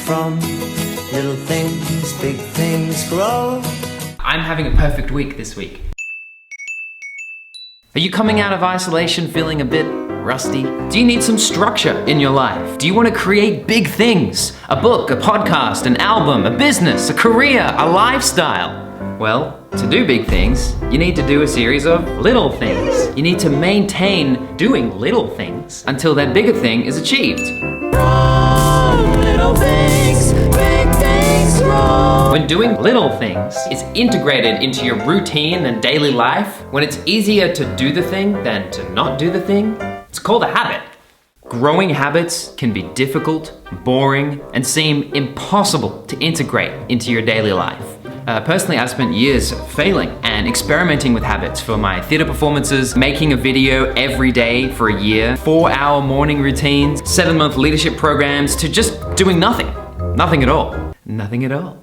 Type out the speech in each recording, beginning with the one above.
from little things, big things grow. I'm having a perfect week this week. Are you coming out of isolation feeling a bit rusty? Do you need some structure in your life? Do you want to create big things? A book, a podcast, an album, a business, a career, a lifestyle? Well, to do big things, you need to do a series of little things. You need to maintain doing little things until that bigger thing is achieved. From little things, big things grow. When doing little things is integrated into your routine and daily life, when it's easier to do the thing than to not do the thing, it's called a habit. Growing habits can be difficult, boring, and seem impossible to integrate into your daily life. Personally, I've spent years failing and experimenting with habits for my theater performances, making a video every day for a year, 4-hour morning routines, 7-month leadership programs, to just doing nothing. Nothing at all. Nothing at all.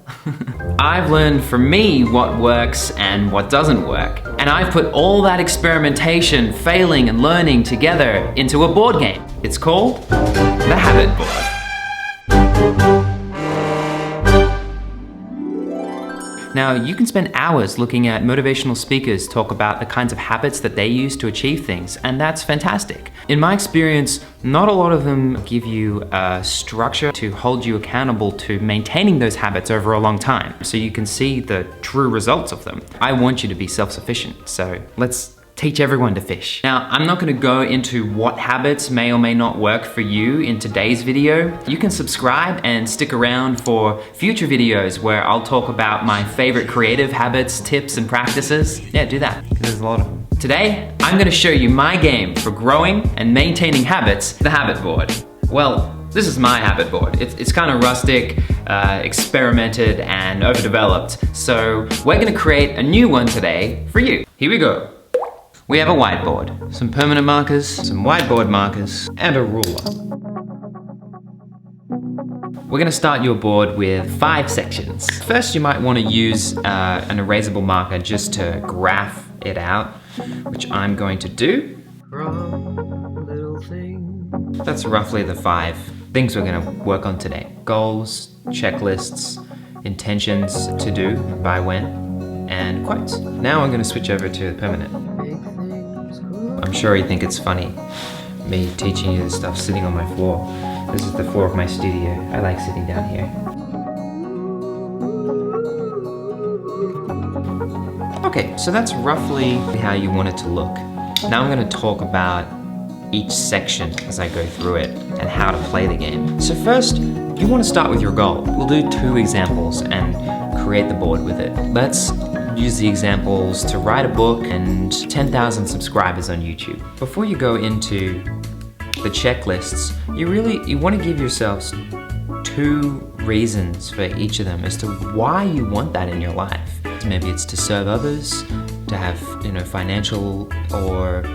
I've learned for me what works and what doesn't work. And I've put all that experimentation, failing, and learning together into a board game. It's called the Habit Board. Now, you can spend hours looking at motivational speakers talk about the kinds of habits that they use to achieve things, and that's fantastic. In my experience, not a lot of them give you a structure to hold you accountable to maintaining those habits over a long time, so you can see the true results of them. I want you to be self-sufficient, so let's teach everyone to fish. Now, I'm not gonna go into what habits may or may not work for you in today's video. You can subscribe and stick around for future videos where I'll talk about my favorite creative habits, tips, and practices. Yeah, do that, because there's a lot of them. Today, I'm gonna show you my game for growing and maintaining habits, the Habit Board. Well, this is my habit board. It's kind of rustic, experimented, and overdeveloped. So we're gonna create a new one today for you. Here we go. We have a whiteboard, some permanent markers, some whiteboard markers, and a ruler. We're gonna start your board with 5 sections. First, you might wanna use an erasable marker just to graph it out, which I'm going to do. That's roughly the 5 things we're gonna work on today. Goals, checklists, intentions to do, by when, and quotes. Now I'm gonna switch over to the permanent. I'm sure you think it's funny, me teaching you this stuff sitting on my floor. This is the floor of my studio. I like sitting down here. Okay, so that's roughly how you want it to look. Now I'm gonna talk about each section as I go through it and how to play the game. So first, you wanna start with your goal. We'll do 2 examples and create the board with it. Let's use the examples to write a book and 10,000 subscribers on YouTube. Before you go into the checklists, you want to give yourselves 2 reasons for each of them as to why you want that in your life. Maybe it's to serve others, to have, financial or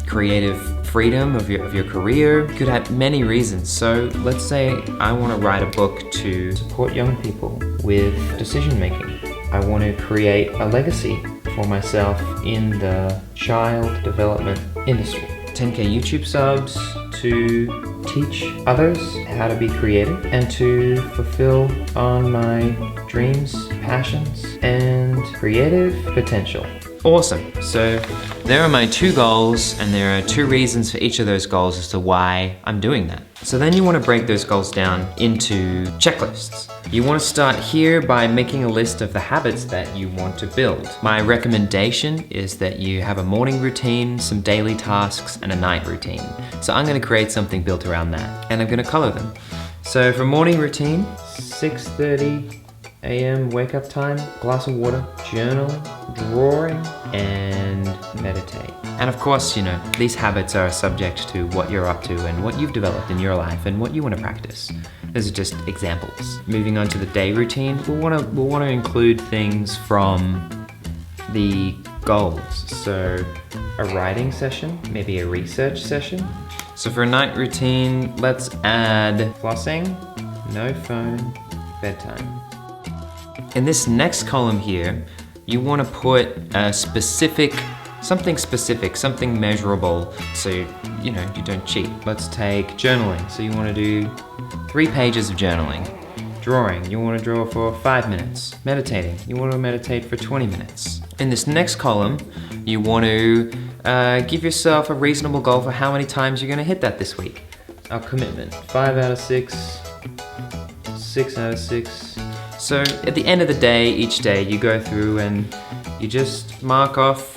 creative freedom of your career. You could have many reasons. So let's say I want to write a book to support young people with decision making. I want to create a legacy for myself in the child development industry. 10K YouTube subs to teach others how to be creative and to fulfill on my dreams, passions, and creative potential. Awesome. So there are my 2 goals, and there are 2 reasons for each of those goals as to why I'm doing that. So then you want to break those goals down into checklists. You want to start here by making a list of the habits that you want to build. My recommendation is that you have a morning routine, some daily tasks, and a night routine. So I'm going to create something built around that, and I'm going to color them. So for morning routine, 6:30 a.m. wake up time, glass of water, journal, drawing, and meditate. And of course, these habits are subject to what you're up to and what you've developed in your life and what you want to practice. Those are just examples. Moving on to the day routine, we'll want to include things from the goals. So a writing session, maybe a research session. So for a night routine, let's add flossing, no phone, bedtime. In this next column here, you want to put a something measurable, so you don't cheat. Let's take journaling. So you want to do 3 pages of journaling. Drawing, you want to draw for 5 minutes. Meditating, you want to meditate for 20 minutes. In this next column, you want to give yourself a reasonable goal for how many times you're going to hit that this week. Our commitment, 5 out of 6, 6 out of 6. So at the end of the day, each day, you go through and you just mark off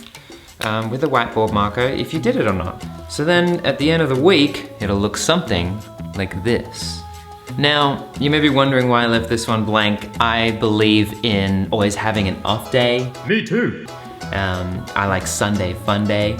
with a whiteboard marker if you did it or not. So then at the end of the week, it'll look something like this. Now, you may be wondering why I left this one blank. I believe in always having an off day. Me too. I like Sunday fun day,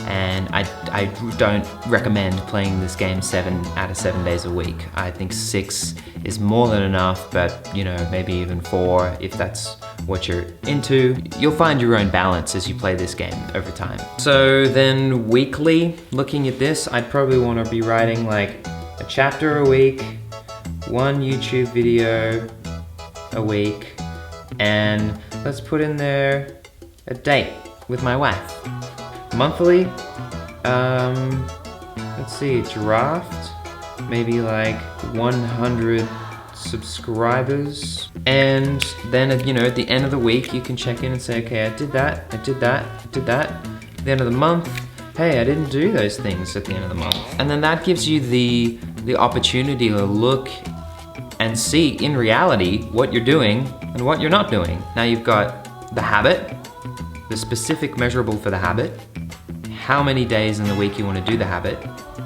and I don't recommend playing this game 7 out of 7 days a week. I think 6 is more than enough, but you know, maybe even 4 if that's what you're into. You'll find your own balance as you play this game over time. So then weekly, looking at this, I'd probably want to be writing like a chapter a week, 1 YouTube video a week, and let's put in there a date with my wife. Monthly, let's see, draft, maybe like 100 subscribers. And then, you know, at the end of the week, you can check in and say, okay, I did that, I did that, I did that. At the end of the month, hey, I didn't do those things at the end of the month. And then that gives you the opportunity to look and see in reality what you're doing and what you're not doing. Now you've got the habit, the specific measurable for the habit, how many days in the week you want to do the habit,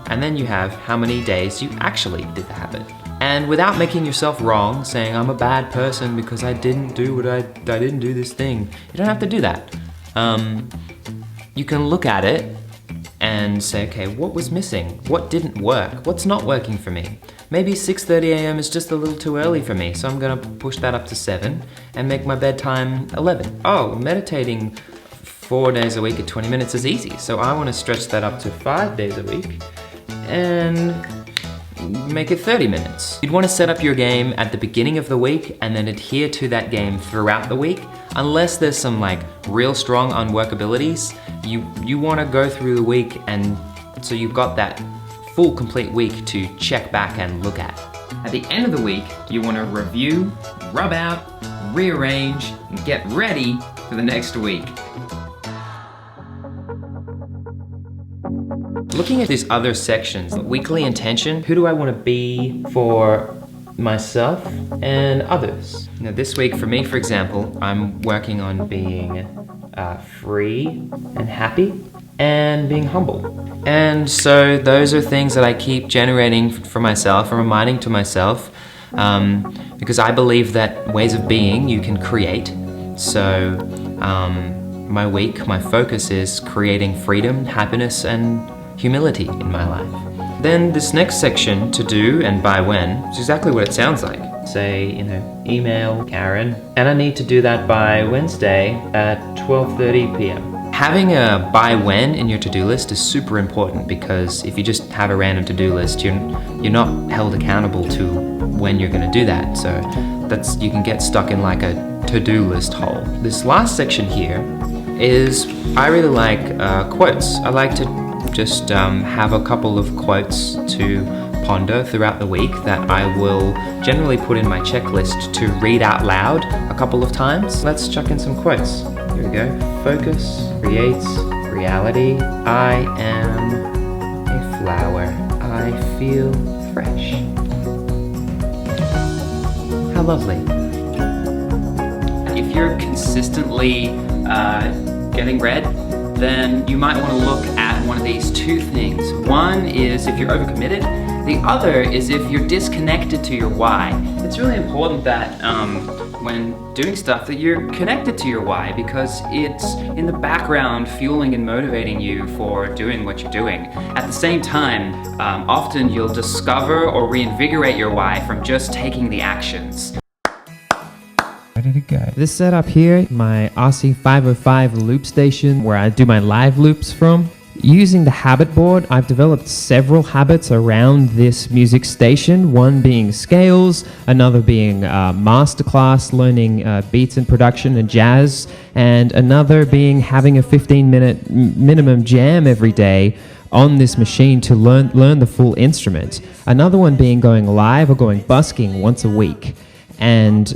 and then you have how many days you actually did the habit. And without making yourself wrong, saying I'm a bad person because I didn't do what I didn't do this thing, you don't have to do that. You can look at it and say, okay, what was missing? What didn't work? What's not working for me? Maybe 6:30 a.m. is just a little too early for me, so I'm gonna push that up to 7 and make my bedtime 11. Oh, meditating 4 days a week at 20 minutes is easy, so I wanna stretch that up to 5 days a week and make it 30 minutes. You'd wanna set up your game at the beginning of the week and then adhere to that game throughout the week. Unless there's some like real strong unworkabilities, you wanna go through the week, and so you've got that full complete week to check back and look at. At the end of the week, you wanna review, rub out, rearrange, and get ready for the next week. Looking at these other sections, weekly intention, who do I want to be for myself and others? Now this week for me, for example, I'm working on being free and happy and being humble. And so those are things that I keep generating for myself and reminding to myself, because I believe that ways of being you can create. So my week, my focus is creating freedom, happiness, and humility in my life. Then this next section, to do and by when, is exactly what it sounds like. Say, you know, email Karen, and I need to do that by Wednesday at 12:30 p.m. Having a by when in your to-do list is super important, because if you just have a random to-do list, you're not held accountable to when you're going to do that. So you can get stuck in like a to-do list hole. This last section here is, I really like quotes. I like to just have a couple of quotes to ponder throughout the week that I will generally put in my checklist to read out loud a couple of times. Let's chuck in some quotes. Here we go. Focus creates reality. I am a flower. I feel fresh. How lovely. If you're consistently getting red, then you might want to look at one of these two things. One is if you're overcommitted. The other is if you're disconnected to your why. It's really important that when doing stuff that you're connected to your why, because it's in the background fueling and motivating you for doing what you're doing. At the same time, often you'll discover or reinvigorate your why from just taking the actions. Ready to go. This setup here, my RC505 loop station where I do my live loops from. Using the habit board, I've developed several habits around this music station, one being scales, another being masterclass, learning beats and production and jazz, and another being having a 15-minute minimum jam every day on this machine to learn the full instrument. Another one being going live or going busking once a week. And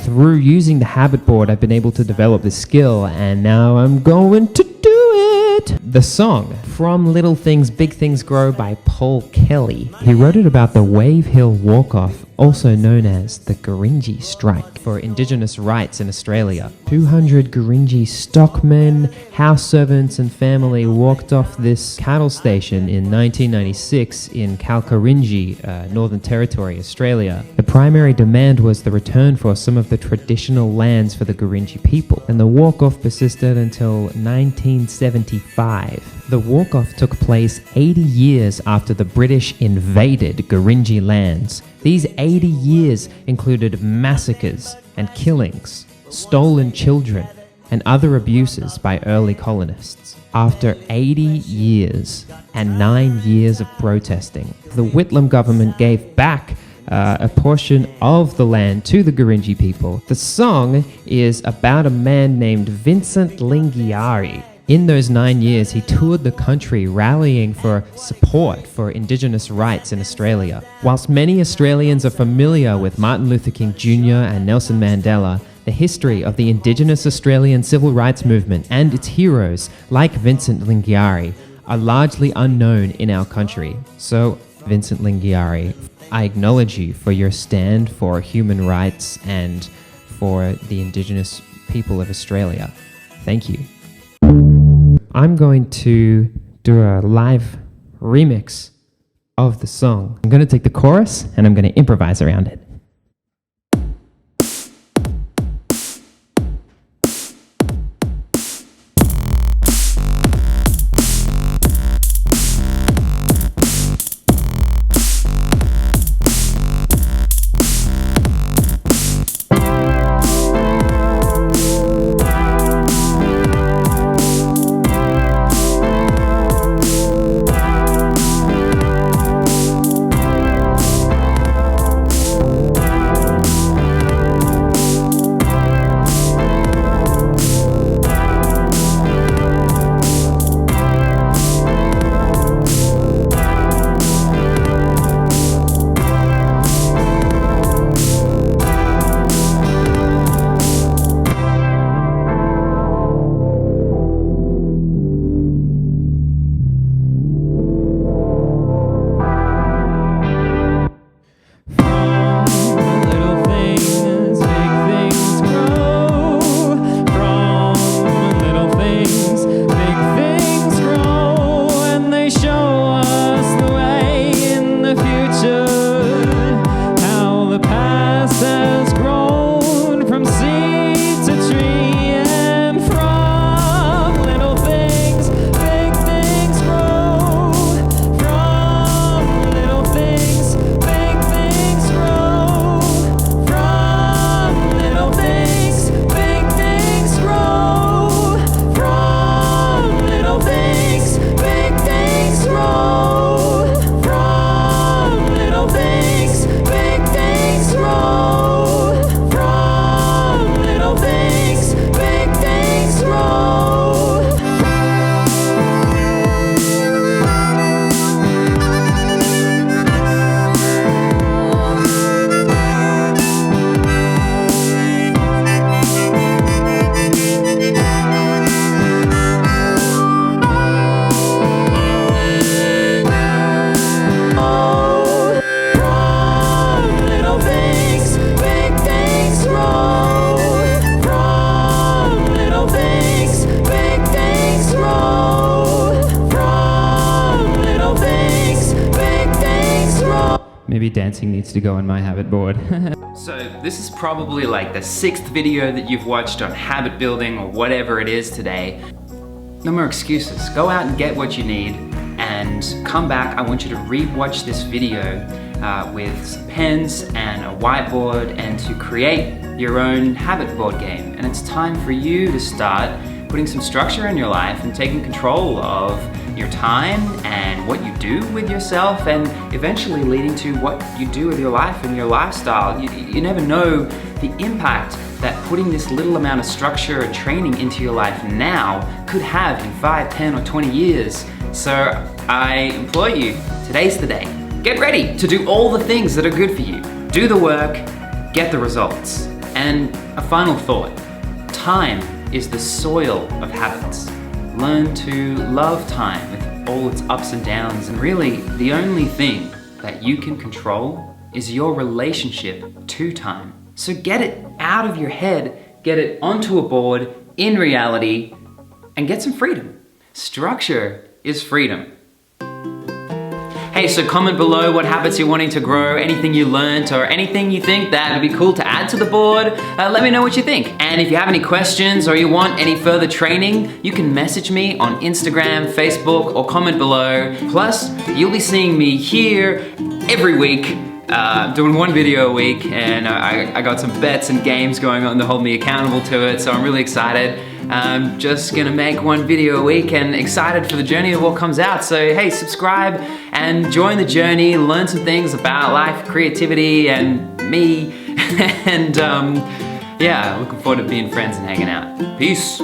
through using the habit board, I've been able to develop this skill, and now I'm going to do it. The song, From Little Things, Big Things Grow by Paul Kelly. He wrote it about the Wave Hill Walk-Off, also known as the Gurindji Strike, for Indigenous rights in Australia. 200 Gurindji stockmen, house servants and family walked off this cattle station in 1996 in Kalkarinji, Northern Territory, Australia. The primary demand was the return for some of the traditional lands for the Gurindji people, and the walk-off persisted until 1975. The walk-off took place 80 years after the British invaded Gurindji lands. These 80 years included massacres and killings, stolen children, and other abuses by early colonists. After 80 years and 9 years of protesting, the Whitlam government gave back a portion of the land to the Gurindji people. The song is about a man named Vincent Lingiari. In those 9 years, he toured the country rallying for support for Indigenous rights in Australia. Whilst many Australians are familiar with Martin Luther King Jr. and Nelson Mandela, the history of the Indigenous Australian civil rights movement and its heroes, like Vincent Lingiari, are largely unknown in our country. So, Vincent Lingiari, I acknowledge you for your stand for human rights and for the Indigenous people of Australia. Thank you. I'm going to do a live remix of the song. I'm going to take the chorus and I'm going to improvise around it. Maybe dancing needs to go on my habit board. So this is probably like the 6th video that you've watched on habit building or whatever it is today. No more excuses. Go out and get what you need and come back. I want you to re-watch this video with some pens and a whiteboard and to create your own habit board game. And it's time for you to start putting some structure in your life and taking control of your time and what you do with yourself, and eventually leading to what you do with your life and your lifestyle. You never know the impact that putting this little amount of structure and training into your life now could have in 5, 10, or 20 years. So I implore you, today's the day. Get ready to do all the things that are good for you. Do the work, get the results. And a final thought, time is the soil of habits. Learn to love time with all its ups and downs, and really the only thing that you can control is your relationship to time. So get it out of your head, get it onto a board in reality, and get some freedom. Structure is freedom. Hey, so comment below what habits you're wanting to grow, anything you learned, or anything you think that would be cool to add to the board. Let me know what you think. And if you have any questions or you want any further training, you can message me on Instagram, Facebook, or comment below. Plus, you'll be seeing me here every week, doing one video a week, and I got some bets and games going on to hold me accountable to it, so I'm really excited. I'm just gonna make one video a week and excited for the journey of what comes out. So hey, subscribe and join the journey, learn some things about life, creativity, and me. And yeah, looking forward to being friends and hanging out. Peace.